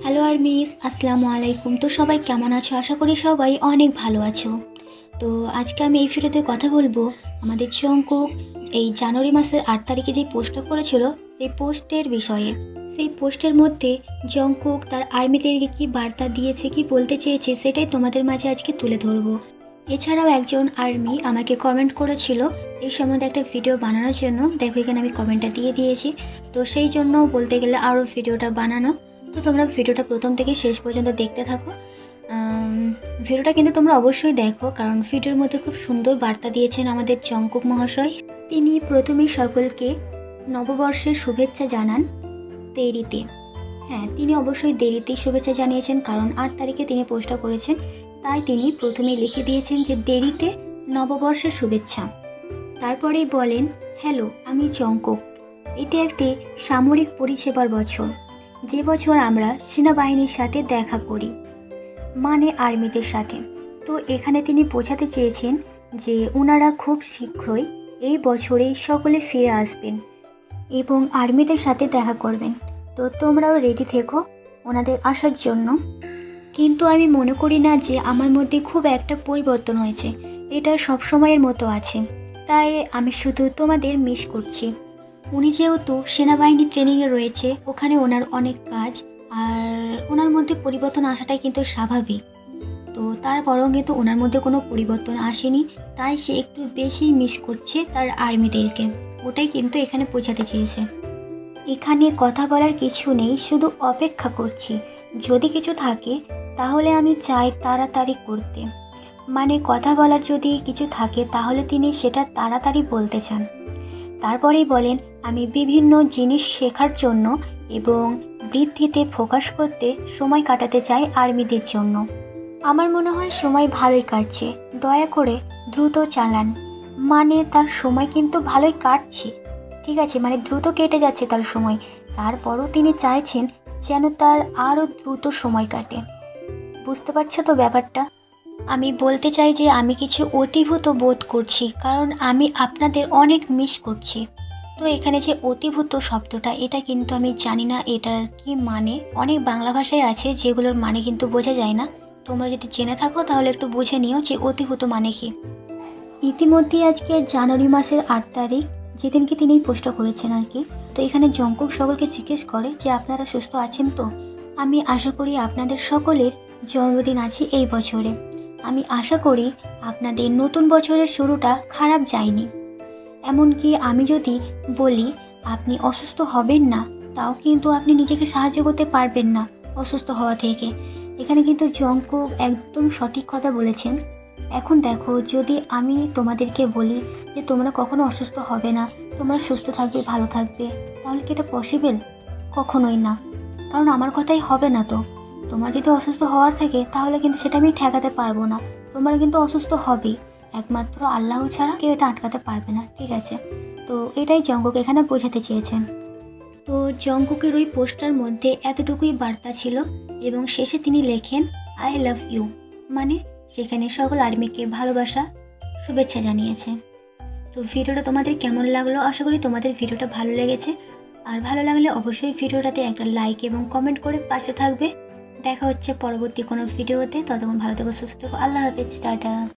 Hello armies, আসসালামু আলাইকুম। তো সবাই কেমন আছো? আশা করি সবাই অনেক ভালো আছো। তো আজকে আমি এই ভিডিওতে কথা বলবো আমাদের জঙ্কুক এই জানুয়ারি মাসের 8 তারিখে যে পোস্টটা করেছিল সেই পোস্টের বিষয়ে। সেই পোস্টের মধ্যে জঙ্কুক তার আর্মিদেরকে কী বার্তা দিয়েছে, কি বলতে চেয়েছে, সেটাই তোমাদের মাঝে আজকে তুলে ধরবো। এছাড়াও একজন আর্মি আমাকে কমেন্ট করেছিল এই সম্বন্ধে একটা ভিডিও বানানোর জন্য। দেখো এখানে আমি কমেন্টটা দিয়ে দিয়েছি। তো সেই জন্য বলতে গেলে আরও ভিডিওটা বানানো। তো তোমরা ভিডিওটা প্রথম থেকে শেষ পর্যন্ত দেখতে থাকো। ভিডিওটা কিন্তু তোমরা অবশ্যই দেখো, কারণ ভিডিওর মধ্যে খুব সুন্দর বার্তা দিয়েছেন আমাদের জঙ্কুক মহাশয়। তিনি প্রথমেই সকলকে নববর্ষের শুভেচ্ছা জানান দেরিতে। হ্যাঁ, তিনি অবশ্যই দেরিতেই শুভেচ্ছা জানিয়েছেন, কারণ 8 তারিখে তিনি পোস্টটা করেছেন, তাই তিনি প্রথমেই লিখে দিয়েছেন যে দেরিতে নববর্ষের শুভেচ্ছা। তারপরেই বলেন, হ্যালো, আমি জঙ্কুক। এটি একটি সামরিক পরিষেবার বছর, যে বছর আমরা সেনাবাহিনীর সাথে দেখা করি, মানে আর্মিদের সাথে। তো এখানে তিনি বোঝাতে চেয়েছেন যে ওনারা খুব শীঘ্রই এই বছরেই সকলে ফিরে আসবেন এবং আর্মিদের সাথে দেখা করবেন। তো তোমরাও রেডি থেকো ওনাদের আসার জন্য। কিন্তু আমি মনে করি না যে আমার মধ্যে খুব একটা পরিবর্তন হয়েছে, এটা সব সময়ের মতো আছে, তাই আমি শুধু তোমাদের মিস করছি। উনি যেহেতু সেনাবাহিনীর ট্রেনিংয়ে রয়েছে, ওখানে ওনার অনেক কাজ, আর ওনার মধ্যে পরিবর্তন আসাটাই কিন্তু স্বাভাবিক। তো তারপরেও কিন্তু ওনার মধ্যে কোনো পরিবর্তন আসেনি, তাই সে একটু বেশি মিস করছে তার আর্মিদেরকে। ওটাই কিন্তু এখানে বোঝাতে চেয়েছে। এখানে কথা বলার কিছু নেই, শুধু অপেক্ষা করছি। যদি কিছু থাকে তাহলে আমি চাই তাড়াতাড়ি করতে, মানে কথা বলার যদি কিছু থাকে তাহলে তিনি সেটা তাড়াতাড়ি বলতে চান। তারপরেই বলেন, আমি বিভিন্ন জিনিস শেখার জন্য এবং বৃদ্ধিতে ফোকাস করতে সময় কাটাতে চাই আর্মিদের জন্য। আমার মনে হয় সময় ভালোই কাটছে, দয়া করে দ্রুত চালান। মানে তার সময় কিন্তু ভালোই কাটছে, ঠিক আছে, মানে দ্রুত কেটে যাচ্ছে তার সময়। তারপরও তিনি চাইছেন যেন তার আরও দ্রুত সময় কাটে। বুঝতে পারছো তো ব্যাপারটা? আমি বলতে চাই যে আমি কিছু অতিভূত বোধ করছি, কারণ আমি আপনাদের অনেক মিস করছি। তো এখানে যে অতিভূত শব্দটা, এটা কিন্তু আমি জানি না এটার কি মানে। অনেক বাংলা ভাষায় আছে যেগুলোর মানে কিন্তু বোঝা যায় না। তোমরা যদি জেনে থাকো তাহলে একটু বুঝে নিও যে অতিভূত মানে কি। ইতিমধ্যেই আজকে জানুয়ারি মাসের 8 তারিখ, যেদিনকে তিনি পোস্টটা করেছেন আর কি। তো এখানে জঙ্কুক সকলকে জিজ্ঞেস করে যে আপনারা সুস্থ আছেন তো? আমি আশা করি আপনাদের সকলের জন্মদিন আছে এই বছরে। আমি আশা করি আপনাদের নতুন বছরের শুরুটা খারাপ যায়নি। এমনকি আমি যদি বলি আপনি অসুস্থ হবেন না, তাও কিন্তু আপনি নিজেকে সাহায্য করতে পারবেন না অসুস্থ হওয়া থেকে। এখানে কিন্তু জঙ্কুক একদম সঠিক কথা বলেছেন। এখন দেখো, যদি আমি তোমাদেরকে বলি যে তোমরা কখনো অসুস্থ হবে না, তোমরা সুস্থ থাকবে, ভালো থাকবে, তাহলে কি এটা পসিবল? কখনোই না, কারণ আমার কথাই হবে না। তো তোমার যদি অসুস্থ হওয়ার থাকে তাহলে কিন্তু সেটা আমি ঠেকাতে পারবো না। তোমরা কিন্তু অসুস্থ হবেই, একমাত্র আল্লাহ ছাড়া কেউ এটা আটকাতে পারবে না, ঠিক আছে? তো এটাই জঙ্কুক এখানে বোঝাতে চেয়েছেন। তো জঙ্কুকের ওই পোস্টার মধ্যে এতটুকুই বার্তা ছিল এবং শেষে তিনি লেখেন আই লাভ ইউ, মানে সেখানে সকল আর্মিকে ভালোবাসা শুভেচ্ছা জানিয়েছে। তো ভিডিওটা তোমাদের কেমন লাগলো? আশা করি তোমাদের ভিডিওটা ভালো লেগেছে। আর ভালো লাগলে অবশ্যই ভিডিওটাতে একটা লাইক এবং কমেন্ট করে পাশে থাকবে। দেখা হচ্ছে পরবর্তী কোনো ভিডিওতে। ততক্ষণ ভালো থেকো, সুস্থ থেকো। আল্লাহ হাফেজ, টাটা।